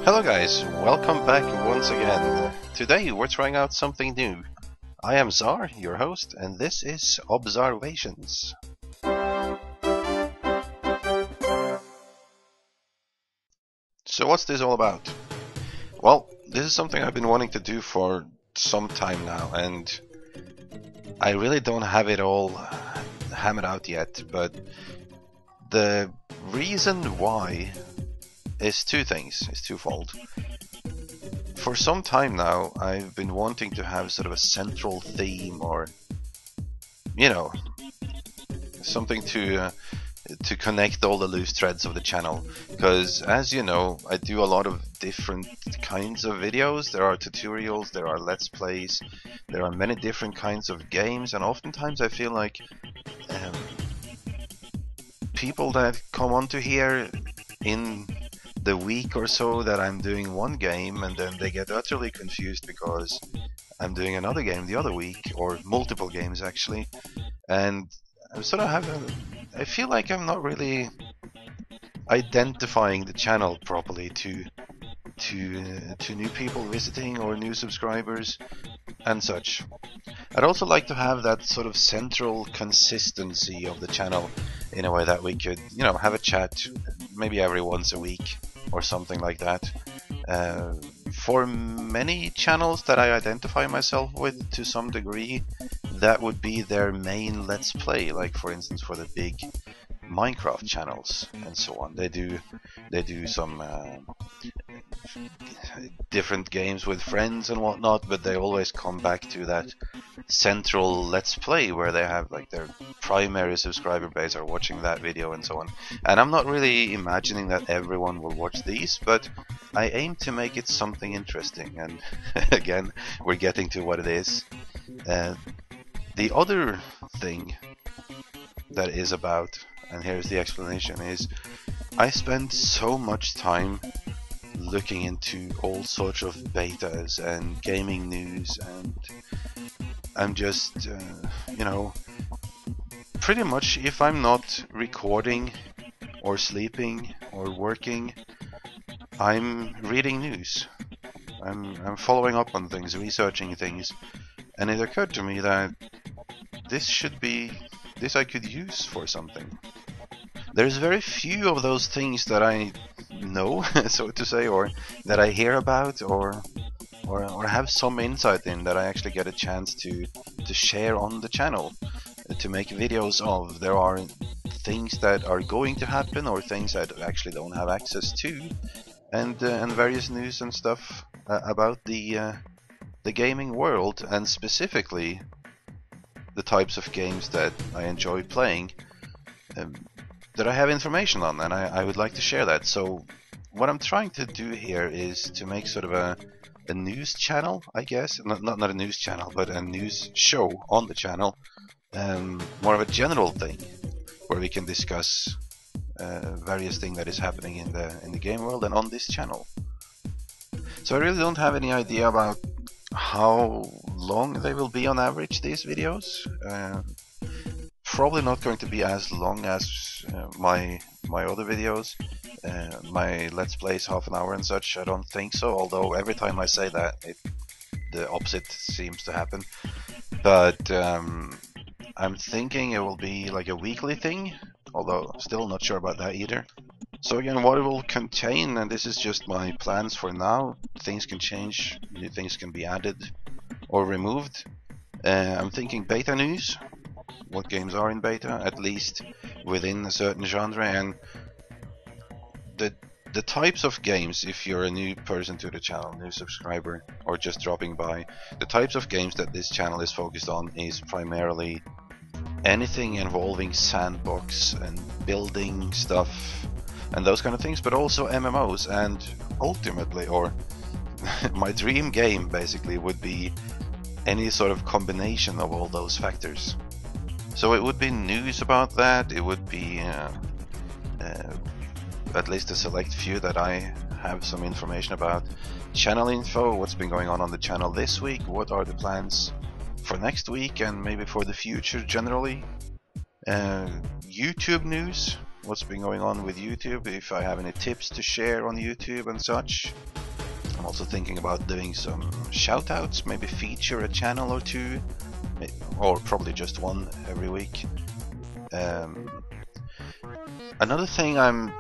Hello guys, welcome back once again. Today we're trying out something new. I am Czar, your host, and this is Obzzarvations. So what's this all about? Well, this is something I've been wanting to do for some time now, and I really don't have it all hammered out yet, but the reason why is twofold. For some time now, I've been wanting to have sort of a central theme, or something to connect all the loose threads of the channel. Because as you know, I do a lot of different kinds of videos. There are tutorials, there are let's plays, there are many different kinds of games, and oftentimes I feel like people that come onto here in the week or so that I'm doing one game, and then they get utterly confused because I'm doing another game the other week, or multiple games actually, and I sort of I feel like I'm not really identifying the channel properly to new people visiting or new subscribers and such. I'd also like to have that sort of central consistency of the channel in a way that we could, have a chat maybe every once a week or something like that. For many channels that I identify myself with to some degree, that would be their main let's play. Like for instance, for the big Minecraft channels and so on, they do some different games with friends and whatnot, but they always come back to that central let's play where they have like their primary subscriber base are watching that video and so on. And I'm not really imagining that everyone will watch these, but I aim to make it something interesting, and again we're getting to what it is. The other thing that is about, and here's the explanation, is I spend so much time looking into all sorts of betas and gaming news, and I'm just, pretty much if I'm not recording or sleeping or working, I'm reading news. I'm following up on things, researching things, and it occurred to me that this I could use for something. There's very few of those things that I know, so to say, or that I hear about, or have some insight in, that I actually get a chance to share on the channel, to make videos of. There are things that are going to happen, or things that I actually don't have access to, and various news and stuff about the gaming world, and specifically the types of games that I enjoy playing, that I have information on, and I would like to share that. So what I'm trying to do here is to make sort of a news channel, I guess. Not a news channel, but a news show on the channel. More of a general thing where we can discuss various things that is happening in the game world and on this channel. So I really don't have any idea about how long they will be on average, these videos. Probably not going to be as long as my other videos, my let's plays half an hour and such. I don't think so, although every time I say that, the opposite seems to happen. But I'm thinking it will be like a weekly thing, although still not sure about that either. So again, what it will contain, and this is just my plans for now, things can change, new things can be added or removed. I'm thinking beta news, what games are in beta, at least within a certain genre, and the types of games, if you're a new person to the channel, new subscriber, or just dropping by, the types of games that this channel is focused on is primarily anything involving Sandbox and building stuff and those kind of things, but also MMOs, and ultimately, or my dream game basically, would be any sort of combination of all those factors. So it would be news about that, it would be at least a select few that I have some information about. Channel info, what's been going on the channel this week, what are the plans for next week and maybe for the future generally. YouTube news, what's been going on with YouTube, if I have any tips to share on YouTube and such. I'm also thinking about doing some shoutouts, maybe feature a channel or two, or probably just one every week. Another thing I'm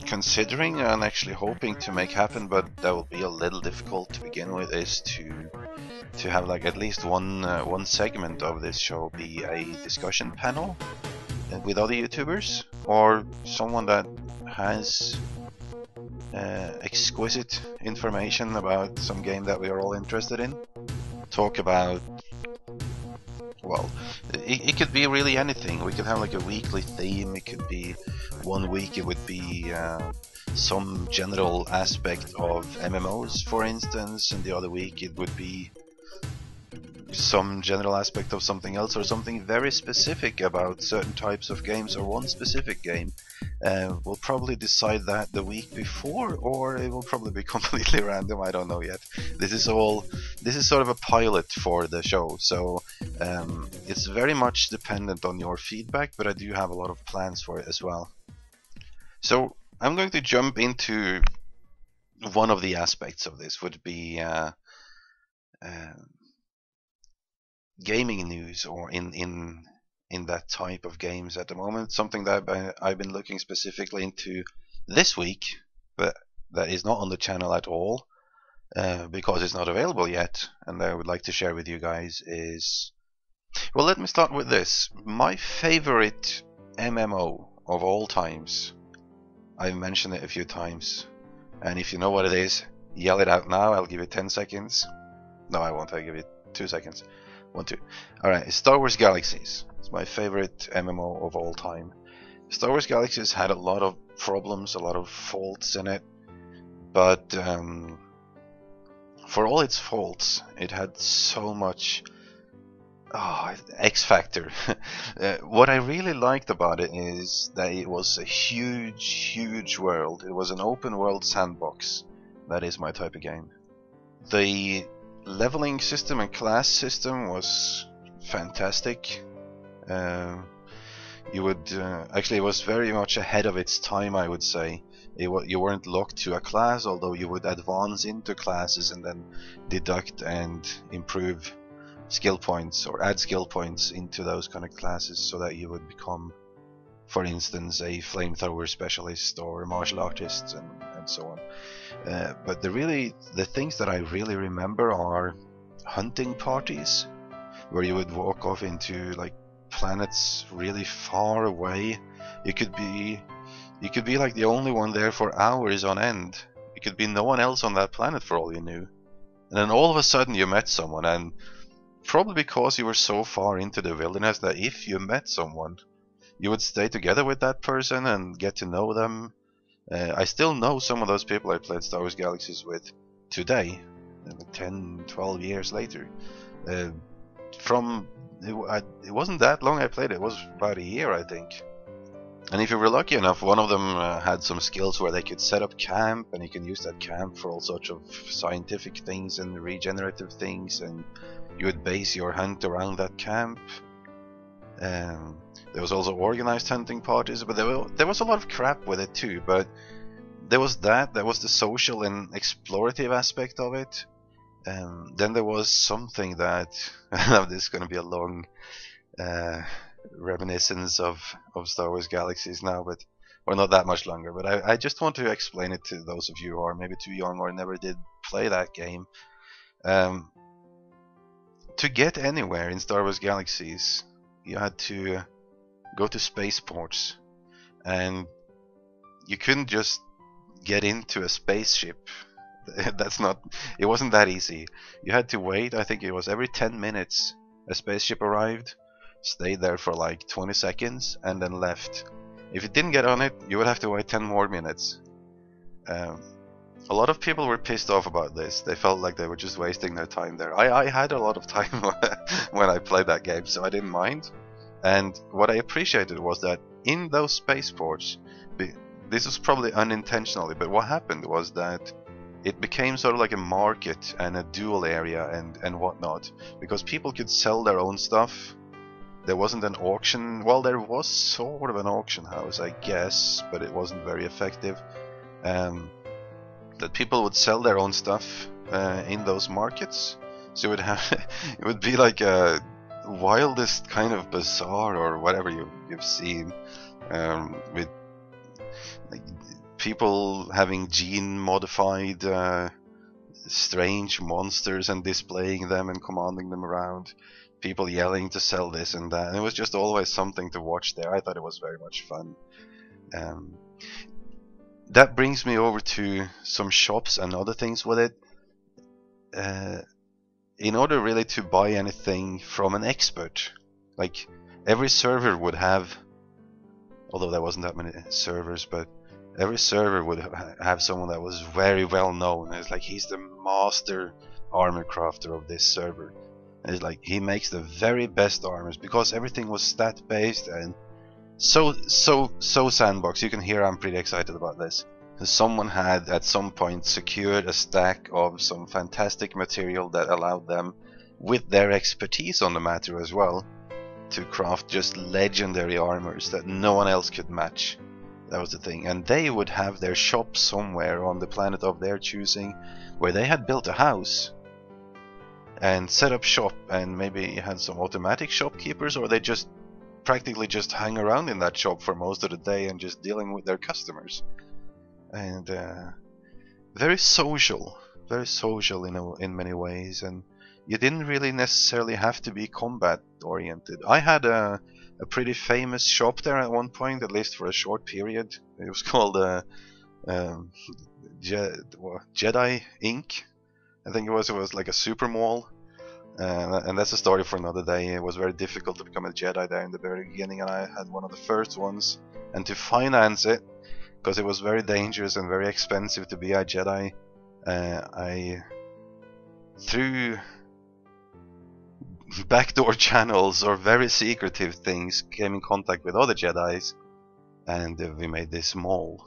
considering and actually hoping to make happen, but that will be a little difficult to begin with, is to have like at least one segment of this show be a discussion panel with other YouTubers or someone that has exquisite information about some game that we are all interested in. Talk about, well, it could be really anything. We could have like a weekly theme. It could be one week it would be some general aspect of MMOs, for instance, and the other week it would be some general aspect of something else, or something very specific about certain types of games or one specific game. We'll probably decide that the week before, or it will probably be completely random. I don't know yet. This is sort of a pilot for the show, so it's very much dependent on your feedback, but I do have a lot of plans for it as well. So I'm going to jump into one of the aspects of this, would be gaming news, or in that type of games at the moment. Something that I've been looking specifically into this week, but that is not on the channel at all, because it's not available yet, and I would like to share with you guys is, well, let me start with this. My favorite MMO of all times, I've mentioned it a few times, and if you know what it is, yell it out now. I'll give you 10 seconds. No, I won't. I'll give you 2 seconds. 1, 2. Alright, Star Wars Galaxies. It's my favorite MMO of all time. Star Wars Galaxies had a lot of problems, a lot of faults in it, but for all its faults, it had so much X factor. What I really liked about it is that it was a huge world. It was an open world sandbox. That is my type of game. The leveling system and class system was fantastic. You would actually, it was very much ahead of its time, I would say. You weren't locked to a class, although you would advance into classes and then deduct and improve skill points or add skill points into those kind of classes, so that you would become, for instance, a flamethrower specialist or a martial artist, and so on. But the things that I really remember are hunting parties, where you would walk off into like planets really far away. You could be like the only one there for hours on end. You could be no one else on that planet for all you knew. And then all of a sudden you met someone, and probably because you were so far into the wilderness that if you met someone, you would stay together with that person and get to know them. I still know some of those people I played Star Wars Galaxies with today, 10, 12 years later. It wasn't that long I played it. It was about a year, I think. And if you were lucky enough, one of them had some skills where they could set up camp, and you can use that camp for all sorts of scientific things and regenerative things, and you would base your hunt around that camp. There was also organized hunting parties, but there was a lot of crap with it too. But there was the social and explorative aspect of it. Then there was something that this is going to be a long reminiscence of Star Wars Galaxies now, or not that much longer. But I just want to explain it to those of you who are maybe too young or never did play that game. To get anywhere in Star Wars Galaxies, you had to go to spaceports, and you couldn't just get into a spaceship. It wasn't that easy. You had to wait. I think it was every 10 minutes a spaceship arrived, stayed there for like 20 seconds, and then left. If you didn't get on it, you would have to wait 10 more minutes. A lot of people were pissed off about this. They felt like they were just wasting their time there. I had a lot of time when I played that game, so I didn't mind. And what I appreciated was that in those spaceports, this was probably unintentionally, but what happened was that it became sort of like a market and a dual area and whatnot, because people could sell their own stuff. there wasn't an auction. Well, there was sort of an auction house, I guess, but it wasn't very effective. That people would sell their own stuff in those markets. So it would have it would be like a wildest kind of bazaar or whatever you've seen, with like, people having gene modified strange monsters and displaying them and commanding them around, people yelling to sell this and that, and it was just always something to watch there. I thought it was very much fun. That brings me over to some shops and other things with it. In order really to buy anything from an expert, like every server would have, although there wasn't that many servers, but every server would have someone that was very well known. It's like he's the master armor crafter of this server. And it's like he makes the very best armors because everything was stat based and so Sandbox. You can hear I'm pretty excited about this. Someone had at some point secured a stack of some fantastic material that allowed them, with their expertise on the matter as well, to craft just legendary armors that no one else could match. That was the thing. And they would have their shop somewhere on the planet of their choosing, where they had built a house and set up shop, and maybe had some automatic shopkeepers, or they just practically just hang around in that shop for most of the day and just dealing with their customers. And very social in many ways, and you didn't really necessarily have to be combat oriented. I had a pretty famous shop there at one point, at least for a short period. It was called Jedi Inc. I think it was like a super mall, and that's a story for another day. It was very difficult to become a Jedi there in the very beginning, and I had one of the first ones. And to finance it, because it was very dangerous and very expensive to be a Jedi, I, through backdoor channels or very secretive things, came in contact with other Jedis, and we made this mall.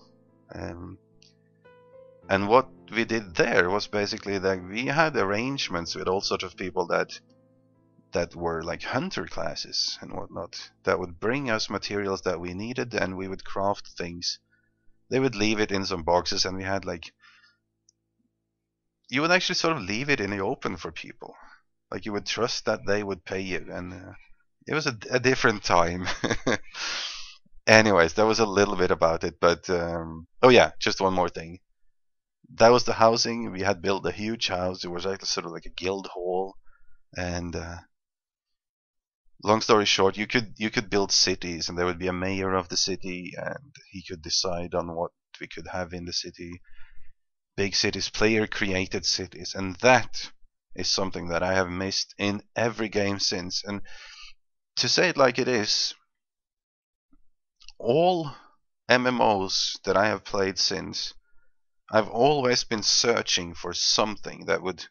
And what we did there was basically that we had arrangements with all sorts of people that were like hunter classes and whatnot, that would bring us materials that we needed, and we would craft things. They would leave it in some boxes, and we had like, you would actually sort of leave it in the open for people. Like you would trust that they would pay you, and it was a different time. Anyways, that was a little bit about it, but oh yeah, just one more thing. That was the housing. We had built a huge house. It was actually sort of like a guild hall, and long story short, you could build cities, and there would be a mayor of the city, and he could decide on what we could have in the city. Big cities, player created cities, and that is something that I have missed in every game since. And to say it like it is, all MMOs that I have played since, I've always been searching for something that would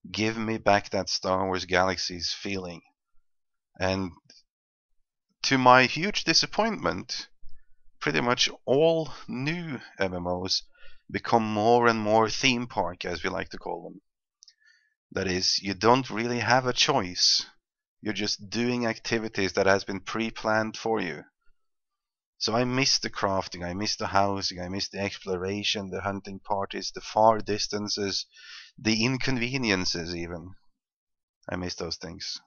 give me back that Star Wars Galaxies feeling. And to my huge disappointment, pretty much all new MMOs become more and more theme park, as we like to call them. That is, you don't really have a choice. You're just doing activities that has been pre-planned for you. So I miss the crafting, I miss the housing, I miss the exploration, the hunting parties, the far distances, the inconveniences even. I miss those things.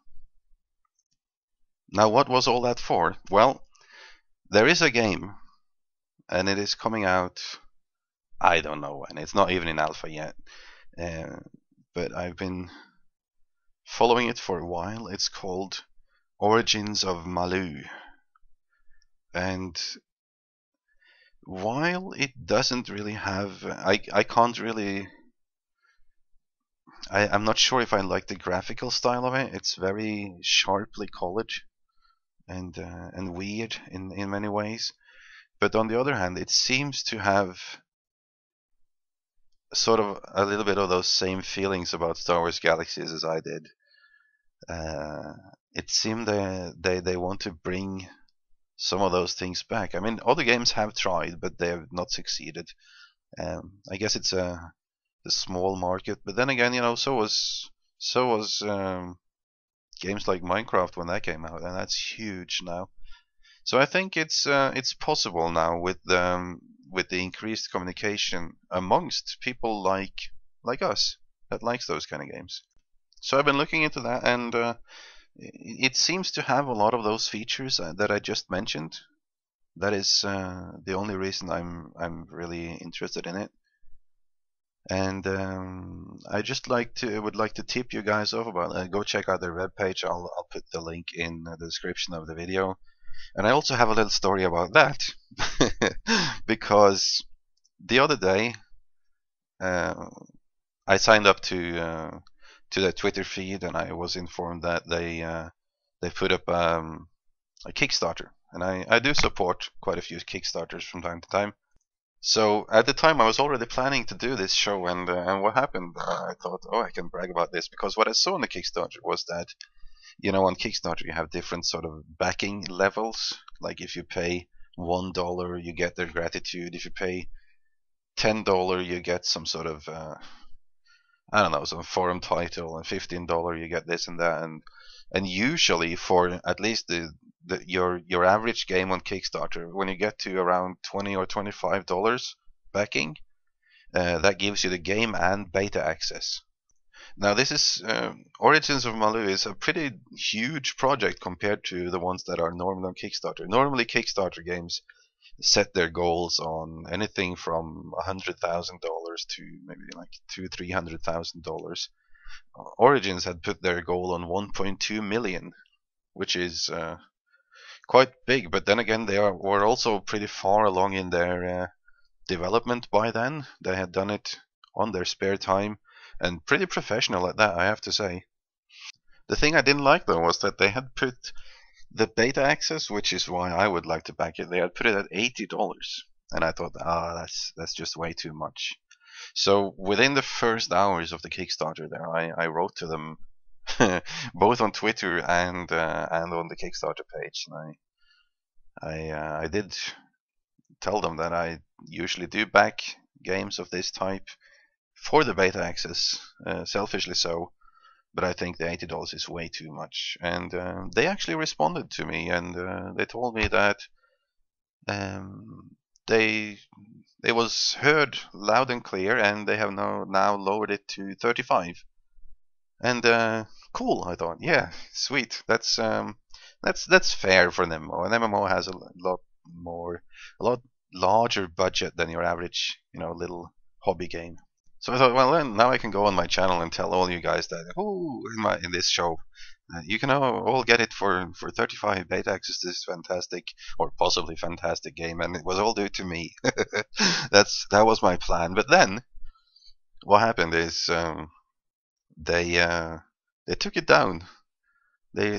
Now, what was all that for? Well, there is a game, and it is coming out, I don't know when. It's not even in alpha yet, but I've been following it for a while. It's called Origins of Maloo, and while it doesn't really have, I can't really, I'm not sure if I like the graphical style of it. It's very sharply colored and weird in many ways. But on the other hand, it seems to have sort of a little bit of those same feelings about Star Wars Galaxies as I did. It seemed they want to bring some of those things back. I mean, other games have tried, but they have not succeeded. I guess it's a small market, but then again, you know, so was games like Minecraft when that came out, and that's huge now. So I think it's possible now with the increased communication amongst people like us that likes those kind of games. So I've been looking into that, and it seems to have a lot of those features that I just mentioned. That is the only reason I'm really interested in it. And I just would like to tip you guys off about it. Go check out their webpage. I'll put the link in the description of the video. And I also have a little story about that because the other day uh, I signed up to their Twitter feed, and I was informed that they put up a Kickstarter, and I do support quite a few Kickstarters from time to time. So at the time, I was already planning to do this show, and what happened? I thought, oh, I can brag about this because what I saw on the Kickstarter was that, you know, on Kickstarter you have different sort of backing levels. Like if you pay $1, you get their gratitude. If you pay $10, you get some sort of I don't know, some forum title, and $15 you get this and that, and usually for at least your average game on Kickstarter, when you get to around $20 or $25 backing, that gives you the game and beta access. Now this is Origins of Maloo is a pretty huge project compared to the ones that are normally on Kickstarter. Normally Kickstarter games set their goals on anything from $100,000 to maybe like $200,000-300,000. Origins had put their goal on 1.2 million, which is quite big. But then again, were also pretty far along in their development by then. They had done it on their spare time and pretty professional at that, I have to say. The thing I didn't like though was that they had put the beta access, which is why I would like to back it, they had put it at $80, and I thought, that's just way too much. So within the first hours of the Kickstarter, there I wrote to them, both on Twitter and on the Kickstarter page, and I did tell them that I usually do back games of this type for the beta access, selfishly so. But I think the $80 is way too much. And they actually responded to me, and they told me that um, they it was heard loud and clear, and they have now lowered it to 35. And cool, I thought, yeah, sweet. That's fair for an MMO. An MMO has a lot larger budget than your average, little hobby game. So I thought, well, then now I can go on my channel and tell all you guys that, in this show, you can all get it for 35 beta access to this fantastic or possibly fantastic game, and it was all due to me. That was my plan. But then what happened is they took it down. They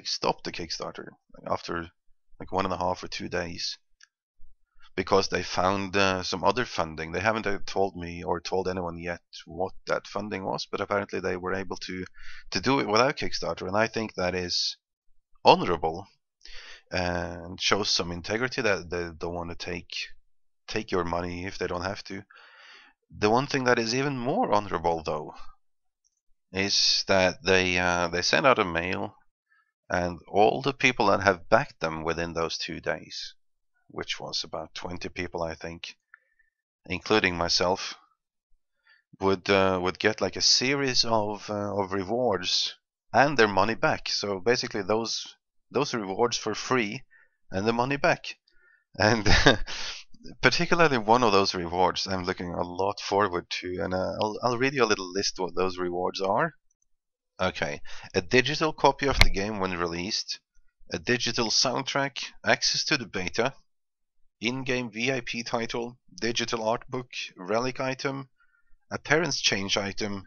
stopped the Kickstarter after like 1.5 or 2 days, because they found some other funding. They haven't told me or told anyone yet what that funding was, but apparently they were able to do it without Kickstarter, and I think that is honorable and shows some integrity that they don't want to take your money if they don't have to. The one thing that is even more honorable, though, is that they sent out a mail, and all the people that have backed them within those 2 days, which was about 20 people, I think, including myself, would get like a series of rewards and their money back. So basically, those rewards for free and the money back. And particularly one of those rewards I'm looking a lot forward to, and I'll read you a little list what those rewards are. Okay, a digital copy of the game when released, a digital soundtrack, access to the beta, in-game VIP title, digital art book, relic item, appearance change item,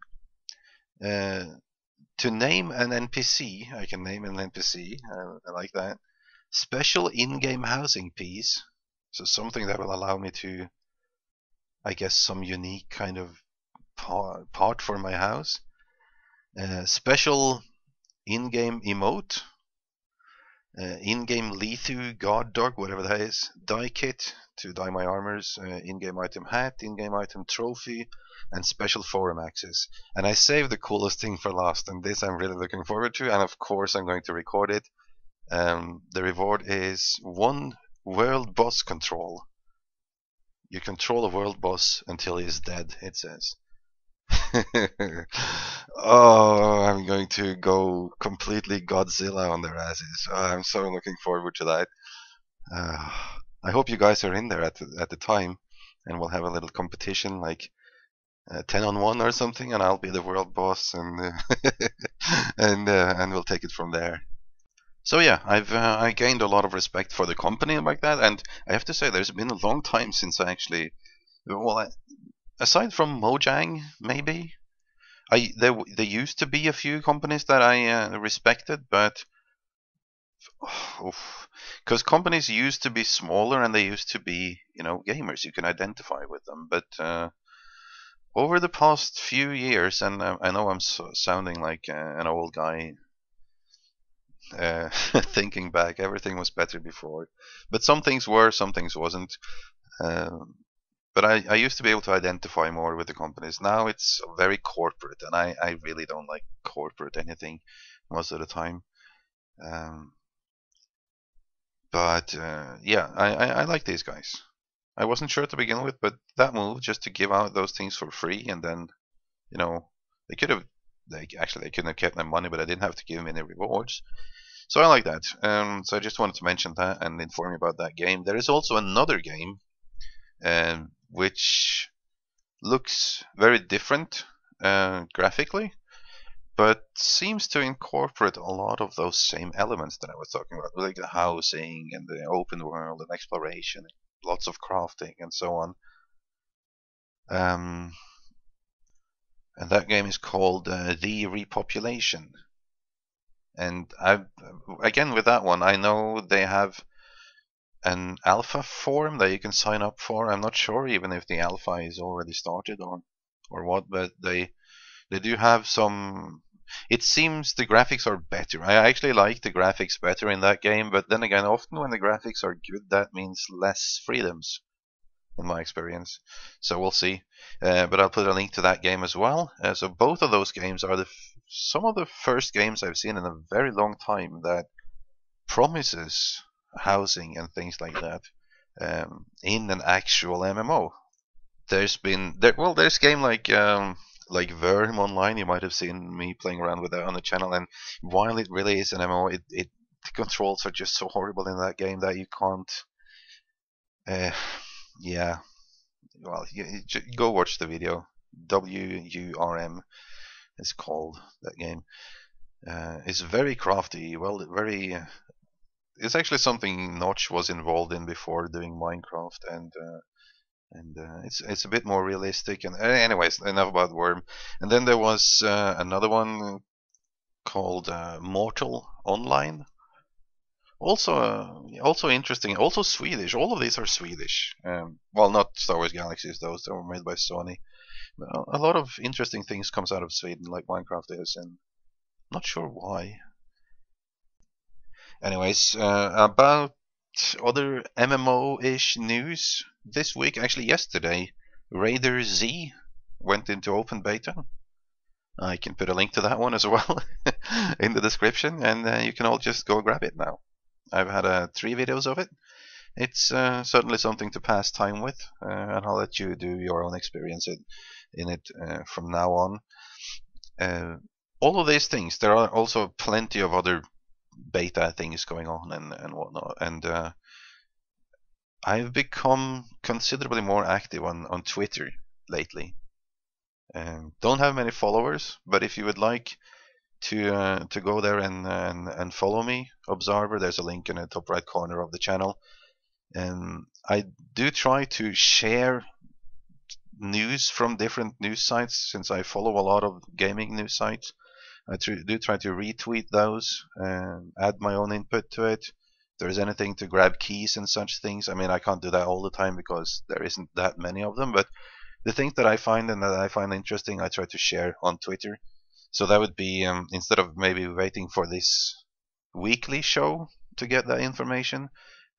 to name an NPC. I can name an NPC. I like that. Special in-game housing piece. So something that will allow me to, I guess, some unique kind of part for my house. Special in-game emote. in-game Lethu God Dog, whatever that is, dye kit to dye my armors, in-game item hat, in-game item trophy, and special forum access. And I saved the coolest thing for last, and this I'm really looking forward to, and of course I'm going to record it. The reward is 1 world boss control. You control a world boss until he's dead, it says. Oh, I'm going to go completely Godzilla on their asses. I'm so looking forward to that. I hope you guys are in there at the time, and we'll have a little competition, like 10-on-1 or something, and I'll be the world boss, and and we'll take it from there. So yeah, I gained a lot of respect for the company like that, and I have to say there's been a long time since I actually, well, aside from Mojang, maybe. There used to be a few companies that I respected, but because companies used to be smaller and they used to be, gamers, you can identify with them. But over the past few years, and I know I'm sounding like an old guy, thinking back, everything was better before, but some things were, some things wasn't. But I used to be able to identify more with the companies. Now it's very corporate, and I really don't like corporate anything most of the time. But yeah, I like these guys. I wasn't sure to begin with, but that move just to give out those things for free, and then, they could have, they couldn't have kept my money, but I didn't have to give them any rewards. So I like that. So I just wanted to mention that and inform you about that game. There is also another game, which looks very different graphically, but seems to incorporate a lot of those same elements that I was talking about, like the housing and the open world and exploration, lots of crafting and so on. And that game is called The Repopulation. And again, with that one, I know they have an alpha forum that you can sign up for. I'm not sure even if the alpha is already started or what, but they do have some. It seems the graphics are better. I actually like the graphics better in that game, but then again, often when the graphics are good, that means less freedoms, in my experience. So we'll see. But I'll put a link to that game as well. So both of those games are some of the first games I've seen in a very long time that promises housing and things like that in an actual MMO. There's game like Worm Online. You might have seen me playing around with that on the channel, and while it really is an MMO, the controls are just so horrible in that game that you can't. Yeah, well, you go watch the video. WURM is called that game. It's very crafty. Well, very. It's actually something Notch was involved in before doing Minecraft, and it's a bit more realistic. And anyways, enough about Worm. And then there was another one called Mortal Online. Also interesting. Also Swedish. All of these are Swedish. Well, not Star Wars Galaxies. Those that were made by Sony. A lot of interesting things comes out of Sweden, like Minecraft is, and not sure why. Anyways, about other MMO-ish news this week, actually yesterday, Raider Z went into open beta. I can put a link to that one as well in the description, and you can all just go grab it now. I've had 3 videos of it. It's certainly something to pass time with, and I'll let you do your own experience in it from now on. All of these things, there are also plenty of other beta things going on and whatnot, and I've become considerably more active on Twitter lately. Don't have many followers, but if you would like to go there and follow me, Observer, there's a link in the top right corner of the channel. And I do try to share news from different news sites, since I follow a lot of gaming news sites. I do try to retweet those and add my own input to it. If there's anything to grab keys and such things, I mean, I can't do that all the time because there isn't that many of them, but the things that I find and that I find interesting, I try to share on Twitter. So that would be, instead of maybe waiting for this weekly show, to get that information.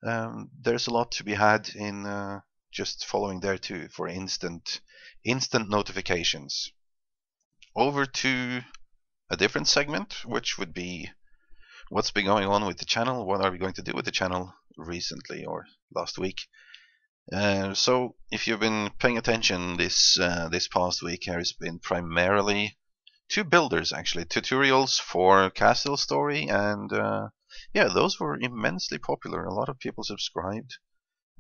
There's a lot to be had in just following there too for instant notifications. Over to a different segment, which would be what's been going on with the channel. What are we going to do with the channel recently or last week? So if you've been paying attention this past week, there's been primarily two builders, actually, tutorials for Castle Story, and yeah, those were immensely popular. A lot of people subscribed.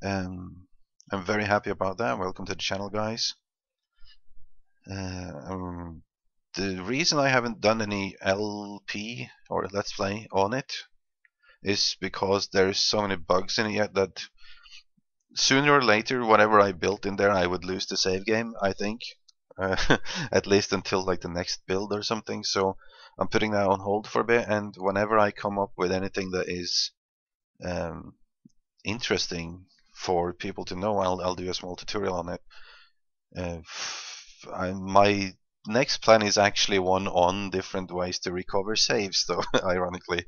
I'm very happy about that. Welcome to the channel, guys. The reason I haven't done any LP or Let's Play on it is because there's so many bugs in it yet that sooner or later, whatever I built in there, I would lose the save game, I think. At least until like the next build or something. So I'm putting that on hold for a bit, and whenever I come up with anything that is interesting for people to know, I'll do a small tutorial on it. My next plan is actually one on different ways to recover saves, though, ironically.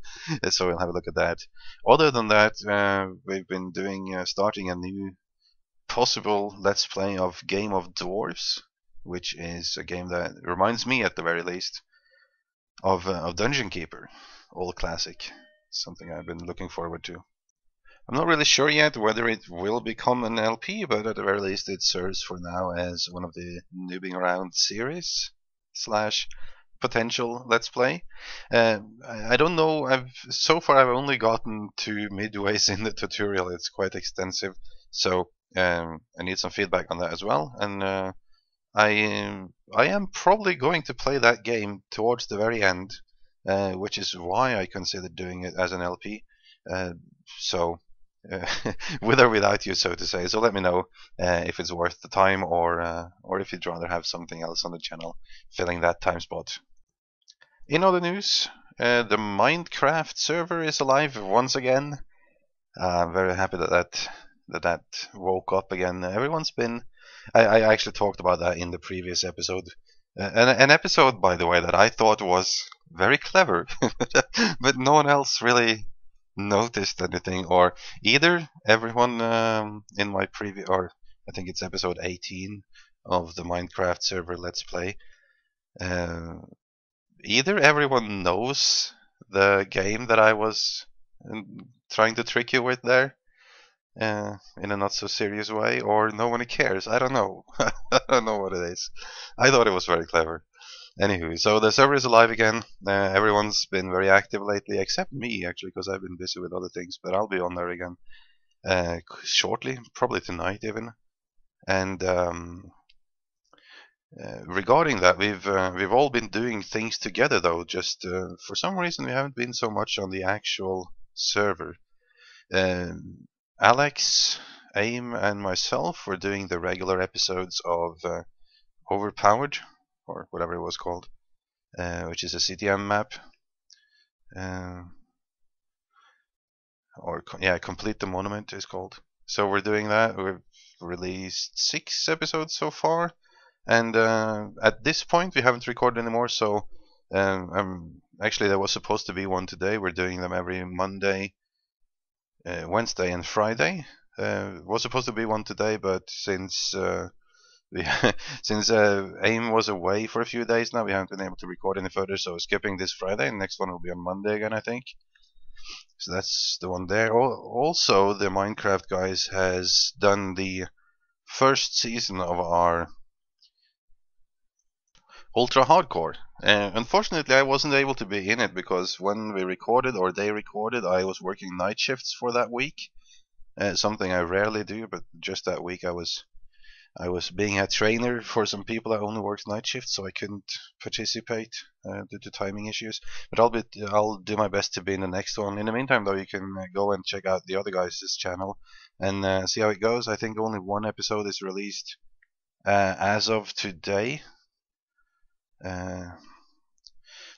So we'll have a look at that. Other than that, we've been doing starting a new possible Let's Play of Game of Dwarves, which is a game that reminds me, at the very least, of Dungeon Keeper, old classic. Something I've been looking forward to. I'm not really sure yet whether it will become an LP, but at the very least it serves for now as one of the noobing around series / potential Let's Play. I don't know. So far I've only gotten to midways in the tutorial. It's quite extensive, so I need some feedback on that as well. And I am probably going to play that game towards the very end, which is why I considered doing it as an LP. So. With or without you, so to say. So let me know if it's worth the time, or if you'd rather have something else on the channel filling that time spot. In other news, the Minecraft server is alive once again. I'm very happy that woke up again. Everyone's been. I actually talked about that in the previous episode. An episode, by the way, that I thought was very clever, but no one else really noticed anything, or either everyone in my previous, or I think it's episode 18 of the Minecraft server Let's Play, either everyone knows the game that I was trying to trick you with there in a not so serious way, or no one cares. I don't know. I don't know what it is. I thought it was very clever. Anywho, so the server is alive again. Everyone's been very active lately, except me, actually, because I've been busy with other things. But I'll be on there again shortly, probably tonight even. And regarding that, we've all been doing things together, though. Just for some reason, we haven't been so much on the actual server. Alex, Aim, and myself were doing the regular episodes of Overpowered, or whatever it was called, which is a CTM map, or yeah, Complete the Monument is called. So we're doing that. We've released 6 episodes so far, and at this point we haven't recorded anymore. So actually there was supposed to be one today. We're doing them every Monday, Wednesday, and Friday. Was supposed to be one today, but since since Aim was away for a few days now, we haven't been able to record any further, so skipping this Friday, and next one will be on Monday again, I think. So that's the one there. Also, the Minecraft guys has done the first season of our Ultra Hardcore. Unfortunately, I wasn't able to be in it because when we recorded, or they recorded, I was working night shifts for that week. Something I rarely do, but just that week I was being a trainer for some people that only works night shifts, so I couldn't participate due to timing issues. But I'll do my best to be in the next one. In the meantime, though, you can go and check out the other guys' channel and see how it goes. I think only one episode is released as of today.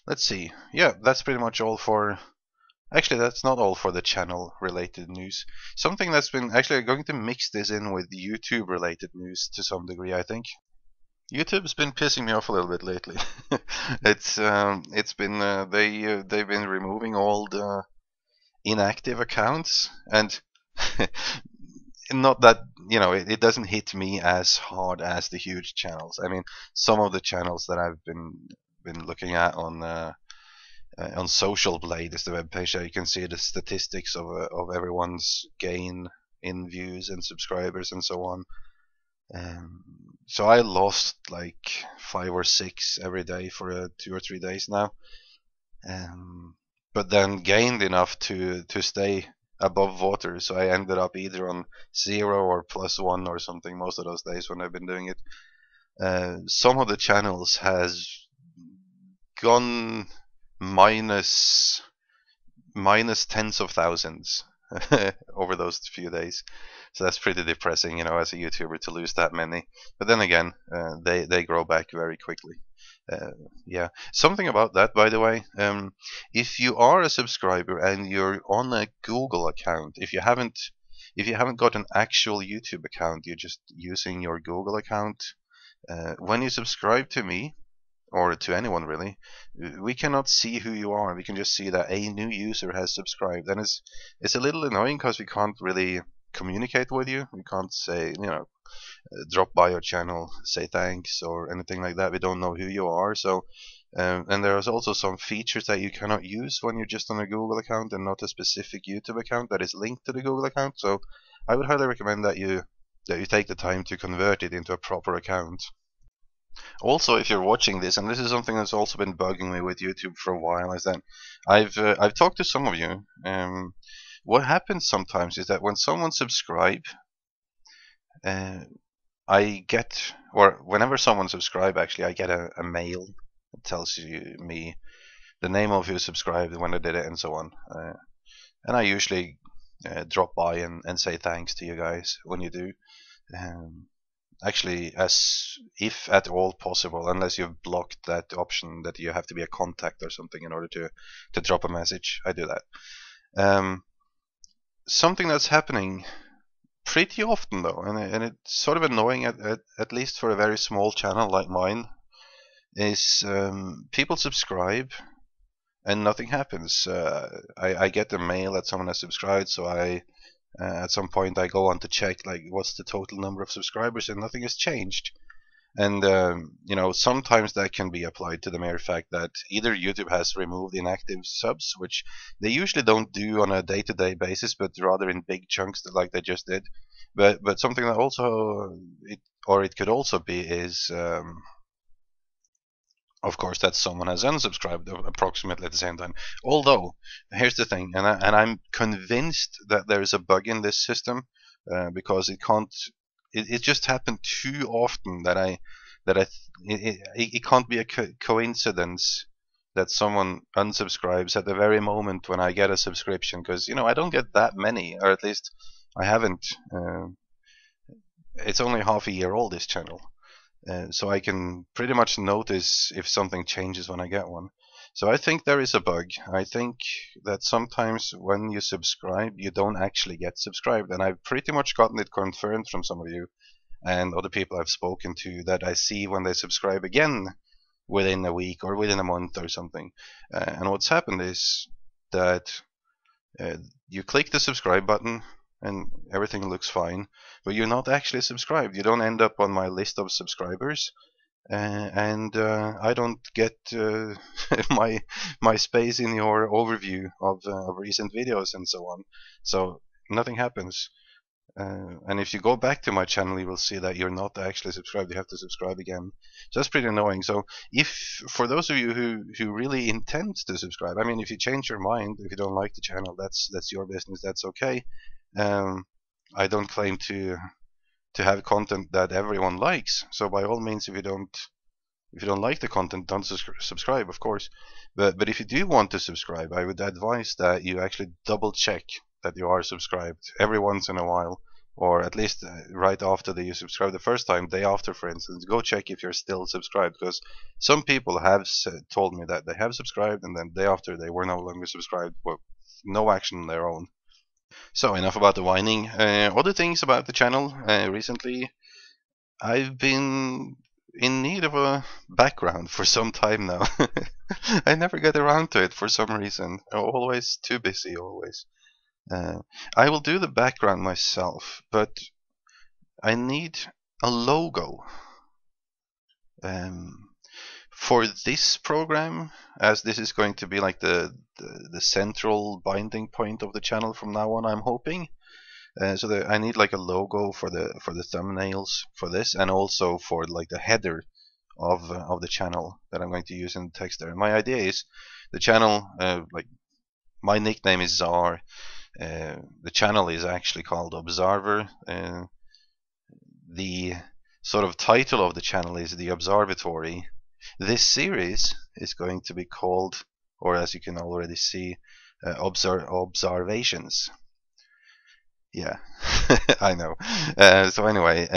Let's see. Yeah, that's pretty much all for. Actually, that's not all for the channel-related news. Something that's been actually going to mix this in with YouTube-related news to some degree, I think. YouTube's been pissing me off a little bit lately. It's been they've been removing all the inactive accounts, and not that, it doesn't hit me as hard as the huge channels. I mean, some of the channels that I've been looking at on Social Blade is the webpage that you can see the statistics of everyone's gain in views and subscribers and so on. Um, so I lost like 5 or 6 every day for 2 or 3 days now, but then gained enough to stay above water. So I ended up either on 0 or +1 or something most of those days when I've been doing it. Some of the channels has gone minus tens of thousands over those few days. So that's pretty depressing, as a YouTuber to lose that many. But then again, they grow back very quickly. Yeah, something about that, by the way. If you are a subscriber and you're on a Google account, if you haven't got an actual YouTube account, you're just using your Google account. When you subscribe to me, or to anyone really, we cannot see who you are. We can just see that a new user has subscribed, and it's a little annoying because we can't really communicate with you. We can't say, drop by your channel, say thanks or anything like that. We don't know who you are. So, and there's also some features that you cannot use when you're just on a Google account and not a specific YouTube account that is linked to the Google account. So, I would highly recommend that you take the time to convert it into a proper account. Also, if you're watching this, and this is something that's also been bugging me with YouTube for a while, is that I've talked to some of you. What happens sometimes is that when someone subscribe, uh, I get, or whenever someone subscribe, actually, I get a mail that tells me the name of who subscribed, when they did it, and so on. And I usually drop by and say thanks to you guys when you do. Actually, as if at all possible, unless you've blocked that option that you have to be a contact or something in order to drop a message. I do that. Something that's happening pretty often though, and it's sort of annoying at least for a very small channel like mine, is people subscribe and nothing happens. I get a mail that someone has subscribed, so at some point I go on to check like what's the total number of subscribers, and nothing has changed. And sometimes that can be applied to the mere fact that either YouTube has removed inactive subs, which they usually don't do on a day-to-day basis, but rather in big chunks like they just did. But something that also it could also be is of course that someone has unsubscribed approximately at the same time. Although here's the thing, and I'm convinced that there is a bug in this system because it can't. It just happened too often that it can't be a coincidence that someone unsubscribes at the very moment when I get a subscription, because I don't get that many, or at least I haven't. It's only half a year old, this channel. So I can pretty much notice if something changes when I get one. So I think there is a bug. I think that sometimes when you subscribe, you don't actually get subscribed. And I've pretty much gotten it confirmed from some of you and other people I've spoken to, that I see when they subscribe again within a week or within a month or something. And what's happened is that you click the subscribe button and everything looks fine, but you're not actually subscribed. You don't end up on my list of subscribers, and I don't get my space in your overview of recent videos and so on. So nothing happens. And if you go back to my channel, you will see that you're not actually subscribed. You have to subscribe again. So that's pretty annoying. So for those of you who really intend to subscribe, I mean, if you change your mind, if you don't like the channel, that's your business. That's okay. I don't claim to have content that everyone likes. So by all means, if you don't like the content, don't subscribe, of course. But if you do want to subscribe, I would advise that you actually double check that you are subscribed every once in a while, or at least right after that you subscribe the first time, day after, for instance. Go check if you're still subscribed, because some people have told me that they have subscribed and then day after they were no longer subscribed, but no action on their own. So enough about the whining. Other things about the channel recently, I've been in need of a background for some time now. I never get around to it for some reason. I'm always too busy, always. I will do the background myself, but I need a logo. For this program, as this is going to be like the central binding point of the channel from now on, I'm hoping. So that I need like a logo for the thumbnails for this, and also for like the header of the channel that I'm going to use in the text there. And my idea is the channel, like my nickname is Czar. The channel is actually called Observer. The sort of title of the channel is The Observatory. This series is going to be called, or as you can already see, Obzzarvations. Yeah, I know. So anyway,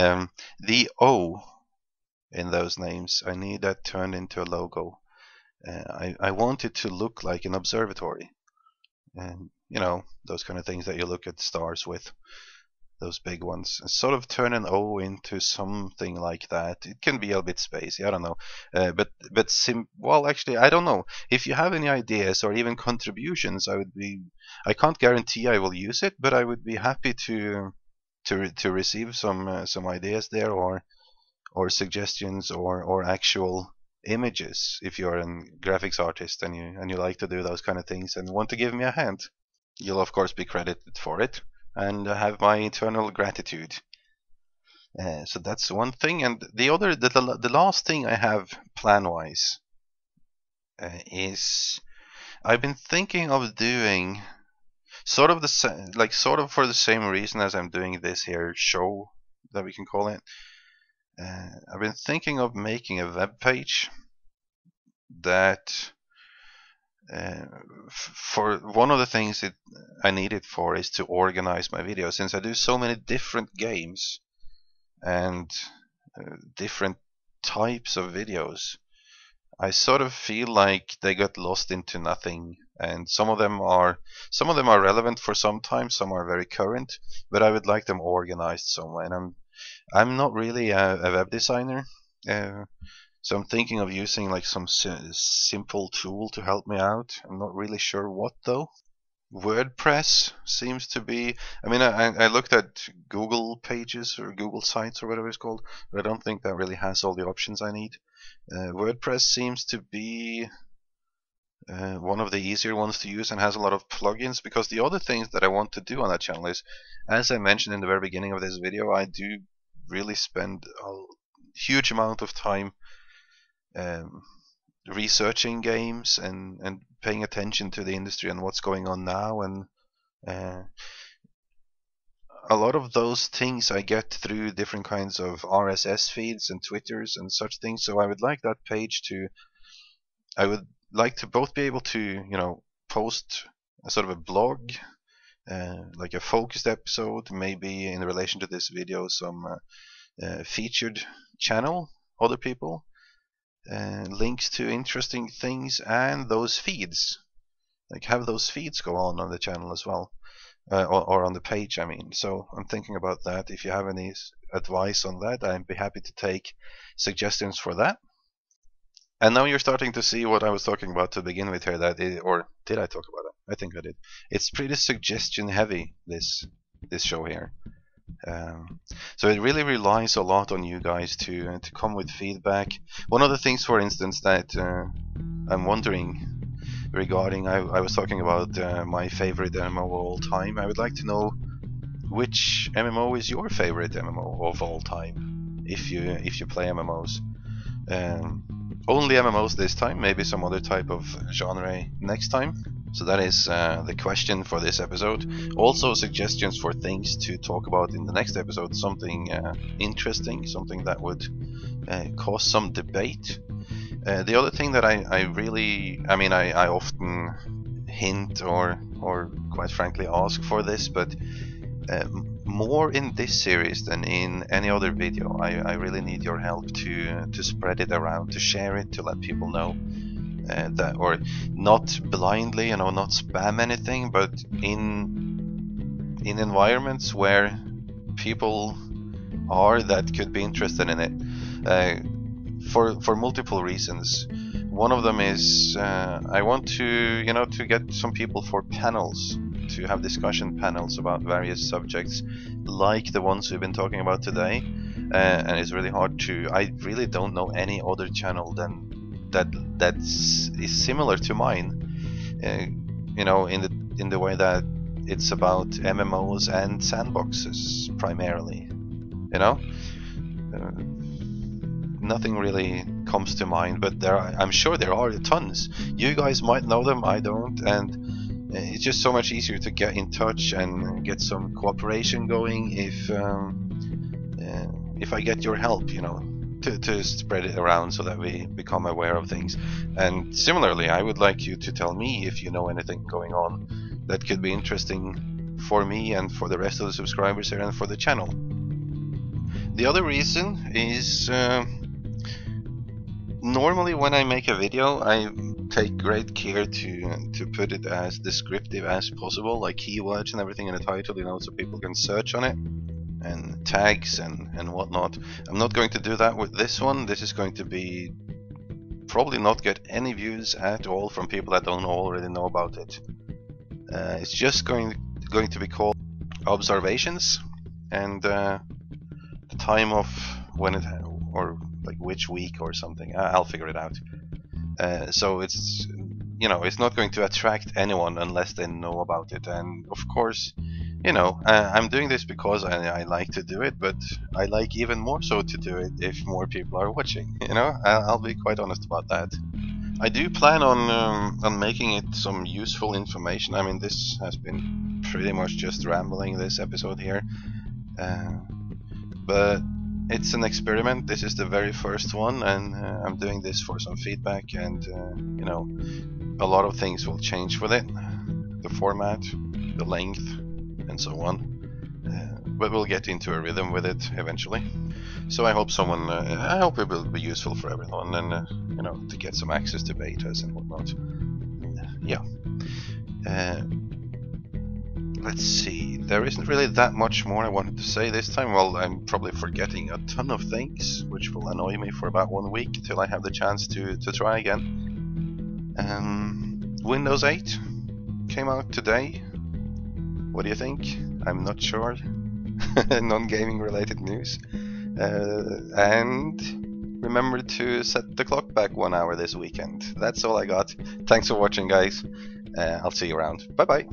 the O in those names, I need that turned into a logo. I want it to look like an observatory, and you know, those kind of things that you look at stars with, those big ones. Sort of turn an O into something like that. It can be a bit spacey, I don't know. Well, actually, I don't know. If you have any ideas or even contributions, I can't guarantee I will use it, but I would be happy to receive some ideas there, or suggestions, or actual images if you're a graphics artist and you like to do those kind of things and want to give me a hand. You'll of course be credited for it and have my eternal gratitude. So that's one thing, and the last thing I have plan-wise is I've been thinking of doing sort of for the same reason as I'm doing this here show, that we can call it. I've been thinking of making a web page that for one of the things I need it for is to organize my videos, since I do so many different games and different types of videos. I sort of feel like they got lost into nothing, and some of them are relevant for some time, some are very current, but I would like them organized somewhere. And I'm not really a web designer, so I'm thinking of using like some simple tool to help me out. I'm not really sure what though. WordPress seems to be. I mean, I looked at Google pages or Google Sites or whatever it's called, but I don't think that really has all the options I need. WordPress seems to be one of the easier ones to use and has a lot of plugins, because the other things that I want to do on that channel is, as I mentioned in the very beginning of this video, I do really spend a huge amount of time researching games and paying attention to the industry and what's going on now, and a lot of those things I get through different kinds of RSS feeds and Twitters and such things. So I would like that page I would like to both be able to, you know, post a sort of a blog, like a focused episode, maybe in relation to this video, some featured channel, other people, links to interesting things, and those feeds, like have those feeds go on the channel as well, or on the page, I mean. So I'm thinking about that. If you have any advice on that, I'd be happy to take suggestions for that. And now you're starting to see what I was talking about to begin with here. Or did I talk about it? I think I did. It's pretty suggestion heavy, this show here. So it really relies a lot on you guys to come with feedback. One of the things, for instance, that I'm wondering regarding, I was talking about my favorite MMO of all time. I would like to know which MMO is your favorite MMO of all time, if you play MMOs. Only MMOs this time, maybe some other type of genre next time. So that is the question for this episode. Also suggestions for things to talk about in the next episode, something interesting, something that would cause some debate. The other thing that I often hint or quite frankly ask for this, but more in this series than in any other video, I really need your help to spread it around, to share it, to let people know that, or not blindly, you know, not spam anything, but in environments where people are that could be interested in it. for multiple reasons. One of them is I want to to get some people for panels, to have discussion panels about various subjects like the ones we've been talking about today. And it's really hard to. I really don't know any other channel than that's similar to mine. In the way that it's about MMOs and sandboxes primarily. Nothing really comes to mind, but I'm sure there are tons. You guys might know them, I don't, and it's just so much easier to get in touch and get some cooperation going if I get your help, to spread it around so that we become aware of things. And similarly, I would like you to tell me if you know anything going on that could be interesting for me and for the rest of the subscribers here and for the channel. The other reason is normally when I make a video, I take great care to put it as descriptive as possible, like keywords and everything in the title, so people can search on it, and tags and whatnot. I'm not going to do that with this one. This is going to be probably not get any views at all from people that don't already know about it. It's just going to be called Obzzarvations, and the time of when it, or like which week or something, I'll figure it out. So it's it's not going to attract anyone unless they know about it. And of course, I'm doing this because I like to do it, but I like even more so to do it if more people are watching. I'll be quite honest about that. I do plan on making it some useful information. I mean, this has been pretty much just rambling, this episode here, but it's an experiment. This is the very first one, and I'm doing this for some feedback, and a lot of things will change with it, the format, the length, and so on. But we'll get into a rhythm with it eventually. So I hope I hope it will be useful for everyone, and to get some access to betas and whatnot. Yeah. Let's see. There isn't really that much more I wanted to say this time. Well, I'm probably forgetting a ton of things, which will annoy me for about 1 week till I have the chance to try again. Windows 8 came out today. What do you think? I'm not sure. Non-gaming related news. And remember to set the clock back 1 hour this weekend. That's all I got. Thanks for watching, guys. I'll see you around. Bye bye.